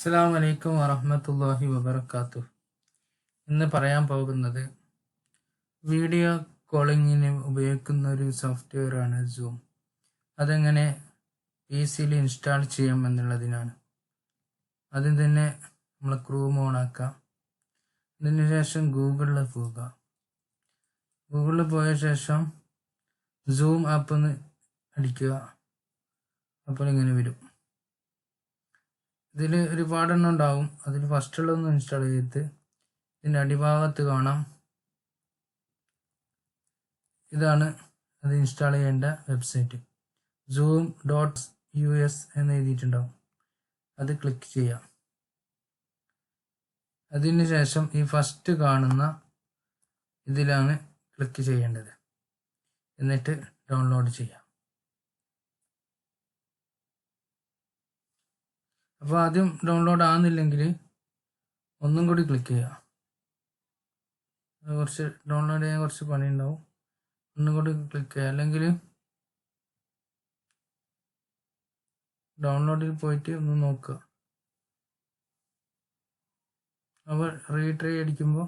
അസ്സലാമു അലൈക്കും വറഹ്മത്തുള്ളാഹി വബറകാതുഹു. ഇന്ന് പറയാൻ പോകുന്നത് വീഡിയോ കോളിങ്ങിന് ഉപയോഗിക്കുന്ന ഒരു സോഫ്റ്റ്വെയറാണ് സൂം. അതെങ്ങനെ PC-യിൽ ഇൻസ്റ്റാൾ ചെയ്യാം എന്നുള്ളതിനാണ്. ആദ്യം തന്നെ നമ്മൾ ക്രോം ഓൺ ആക്കാം. അതിന് ശേഷം ഗൂഗിളിൽ പോവുക. ഗൂഗിളിൽ പോയ ശേഷം സൂം ആപ്പ് ഒന്ന് അടിക്കുക. അപ്പോൾ ഇങ്ങനെ വരും. ഇതിൽ ഒരുപാടെണ്ണം ഉണ്ടാവും. അതിൽ ഫസ്റ്റുള്ളതൊന്ന് ഇൻസ്റ്റാൾ ചെയ്തിട്ട് ഇതിൻ്റെ അടിഭാഗത്ത് കാണാം, ഇതാണ് അത് ഇൻസ്റ്റാൾ ചെയ്യേണ്ട വെബ്സൈറ്റ്. zoom.us എന്ന് എഴുതിയിട്ടുണ്ടാവും. അത് ക്ലിക്ക് ചെയ്യാം. അതിന് ശേഷം ഈ ഫസ്റ്റ് കാണുന്ന ഇതിലാണ് ക്ലിക്ക് ചെയ്യേണ്ടത്. എന്നിട്ട് ഡൗൺലോഡ് ചെയ്യാം. അപ്പോൾ ആദ്യം ഡൗൺലോഡ് ആകുന്നില്ലെങ്കിൽ ഒന്നും കൂടി ക്ലിക്ക് ചെയ്യുക. കുറച്ച് ഡൗൺലോഡ് ചെയ്യാൻ കുറച്ച് പണിയുണ്ടാവും. ഒന്നും കൂടി ക്ലിക്ക് ചെയ്യുക. അല്ലെങ്കിൽ ഡൗൺലോഡിൽ പോയിട്ട് ഒന്ന് നോക്കുക. അപ്പോൾ റീട്രൈ അടിക്കുമ്പോൾ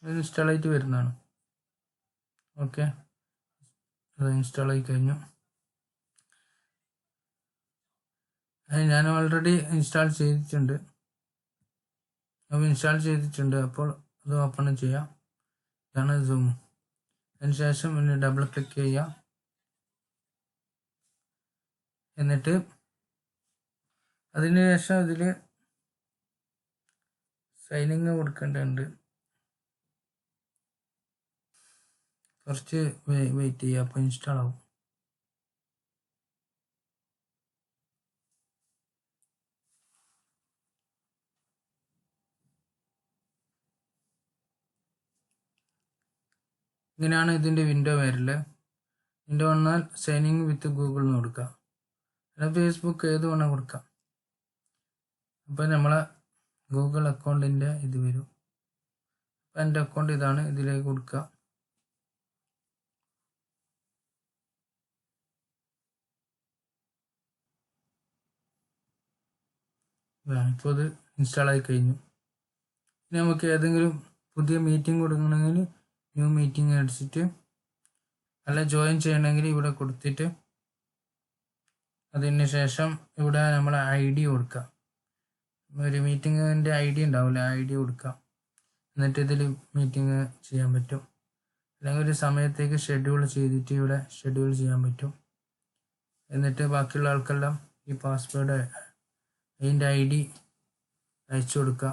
അത് ഇൻസ്റ്റാൾ ആയിട്ട് വരുന്നതാണ്. ഓക്കെ, അത് ഇൻസ്റ്റാൾ ആയി കഴിഞ്ഞു. ഞാൻ ഓൾറെഡി ഇൻസ്റ്റാൾ ചെയ്തിട്ടുണ്ട്. അപ്പോൾ അത് ഓപ്പൺ ചെയ്യാം. ഇതാണ് സൂം. അതിനുശേഷം പിന്നെ ഡബിൾ ക്ലിക്ക് ചെയ്യാം. എന്നിട്ട് അതിനുശേഷം ഇതിൽ സൈനിങ് കൊടുക്കേണ്ടതുണ്ട്. കുറച്ച് വെയിറ്റ് ചെയ്യുക, അപ്പോൾ ഇൻസ്റ്റാൾ ആവും. ഇങ്ങനെയാണ് ഇതിൻ്റെ വിൻഡോ വരല്. വിൻഡോ വന്നാൽ സൈനിങ് വിത്ത് ഗൂഗിൾ എന്ന് കൊടുക്കുക. അല്ല ഫേസ്ബുക്ക് ഏത് വേണം കൊടുക്കാം. അപ്പോൾ നമ്മളെ ഗൂഗിൾ അക്കൗണ്ടിൻ്റെ ഇത് വരും. അപ്പം എൻ്റെ അക്കൗണ്ട് ഇതാണ്, ഇതിലേക്ക് കൊടുക്കുക. ഇപ്പോൾ ഇത് ഇൻസ്റ്റാൾ ആയി കഴിഞ്ഞു. ഇനി നമുക്ക് ഏതെങ്കിലും പുതിയ മീറ്റിംഗ് കൊടുക്കണമെങ്കിൽ ന്യൂ മീറ്റിംഗ് അടിച്ചിട്ട്, അല്ല ജോയിൻ ചെയ്യണമെങ്കിൽ ഇവിടെ കൊടുത്തിട്ട് അതിന് ശേഷം ഇവിടെ നമ്മൾ ID കൊടുക്കുക. ഒരു മീറ്റിങ്ങിൻ്റെ ID ഉണ്ടാവില്ല, ID കൊടുക്കാം. എന്നിട്ട് ഇതിൽ മീറ്റിംഗ് ചെയ്യാൻ പറ്റും. അല്ലെങ്കിൽ ഒരു സമയത്തേക്ക് ഷെഡ്യൂൾ ചെയ്തിട്ട് ഇവിടെ ഷെഡ്യൂൾ ചെയ്യാൻ പറ്റും. എന്നിട്ട് ബാക്കിയുള്ള ആൾക്കെല്ലാം ഈ പാസ്വേഡ് അതിൻ്റെ ID അയച്ചു കൊടുക്കുക.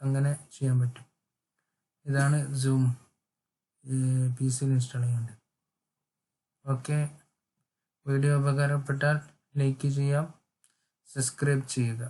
അങ്ങനെ ചെയ്യാൻ പറ്റും. ഇതാണ് സൂം PC-യിൽ ഇൻസ്റ്റാൾ ചെയ്യേണ്ടത്. ഓക്കെ, വീഡിയോ ഉപകാരപ്പെട്ടാൽ ലൈക്ക് ചെയ്യാം, സബ്സ്ക്രൈബ് ചെയ്യുക.